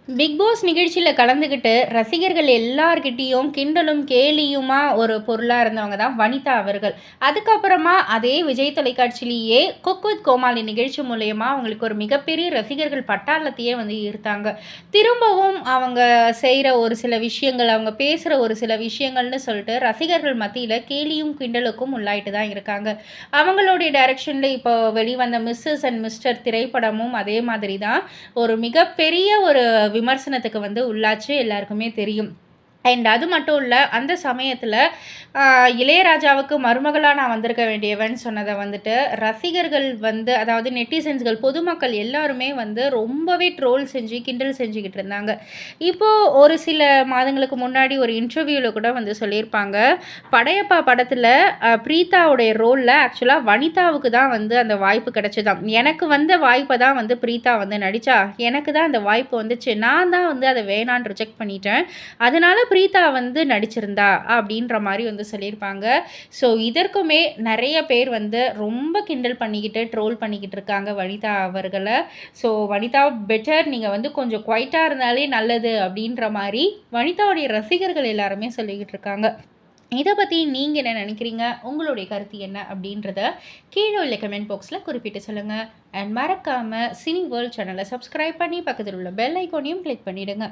Big pass நிகழ்ச்சியில் கலந்துக்கிட்டு ரசிகர்கள் எல்லார்கிட்டேயும் கிண்டலும் கேலியுமா ஒரு பொருளாக இருந்தவங்க தான் வனிதா அவர்கள். அதுக்கப்புறமா அதே விஜய் தொலைக்காட்சியிலேயே குக் வித் கோமாளி நிகழ்ச்சி மூலயமா அவங்களுக்கு ஒரு மிகப்பெரிய ரசிகர்கள் பட்டாளத்தையே வந்து ஈர்த்தாங்க. திரும்பவும் அவங்க செய்கிற ஒரு சில விஷயங்கள், அவங்க பேசுகிற ஒரு சில விஷயங்கள்னு சொல்லிட்டு ரசிகர்கள் மத்தியில் கேலியும் கிண்டலுக்கும் உள்ளாயிட்டு தான் இருக்காங்க. அவங்களுடைய டைரக்ஷனில் இப்போ வெளிவந்த மிஸ்ஸஸ் அண்ட் மிஸ்டர் திரைப்படமும் அதே மாதிரி தான் ஒரு மிகப்பெரிய ஒரு விமர்சனத்துக்கு வந்து உள்ளாச்சு, எல்லாருக்குமே தெரியும். அண்ட் அது மட்டும் இல்லை, அந்த சமயத்தில் இளையராஜாவுக்கு மருமகளாக நான் வந்திருக்க வேண்டியவன் சொன்னதை வந்துட்டு ரசிகர்கள் வந்து, அதாவது நெட்டிசன்ஸ்கள், பொதுமக்கள் எல்லாருமே வந்து ரொம்பவே ட்ரோல் செஞ்சு கிண்டல் செஞ்சுக்கிட்டு இருந்தாங்க. இப்போது ஒரு சில மாதங்களுக்கு முன்னாடி ஒரு இன்டர்வியூவில் கூட வந்து சொல்லியிருப்பாங்க, படையப்பா படத்தில் பிரீத்தாவுடைய ரோலில் ஆக்சுவலாக வனிதாவுக்கு தான் வந்து அந்த வாய்ப்பு கிடைச்சதாம். எனக்கு வந்த வாய்ப்பை தான் வந்து பிரீத்தா வந்து நடித்தா, எனக்கு தான் அந்த வாய்ப்பு வந்துச்சு, நான் தான் வந்து அதை வேணான்னு ரிஜெக்ட் பண்ணிட்டேன், அதனால் பிரீத்தா வந்து நடிச்சிருந்தா அப்படின்ற மாதிரி வந்து சொல்லியிருப்பாங்க. ஸோ இதற்குமே நிறைய பேர் வந்து ரொம்ப கிண்டல் பண்ணிக்கிட்டு ட்ரோல் பண்ணிக்கிட்டு இருக்காங்க வனிதா அவர்களை. ஸோ வனிதா பெட்டர், நீங்கள் வந்து கொஞ்சம் குவைட்டாக இருந்தாலே நல்லது அப்படின்ற மாதிரி வனிதாவுடைய ரசிகர்கள் எல்லாருமே சொல்லிக்கிட்டு இருக்காங்க. இதை பற்றி நீங்கள் என்ன நினைக்கிறீங்க, உங்களுடைய கருத்து என்ன அப்படின்றத கீழே உள்ள கமெண்ட் பாக்ஸில் குறிப்பிட்டு சொல்லுங்கள். அண்ட் மறக்காமல் சினி வேர்ல்ட் சேனலை சப்ஸ்கிரைப் பண்ணி பக்கத்தில் உள்ள பெல் ஐக்கானையும் கிளிக் பண்ணிவிடுங்க.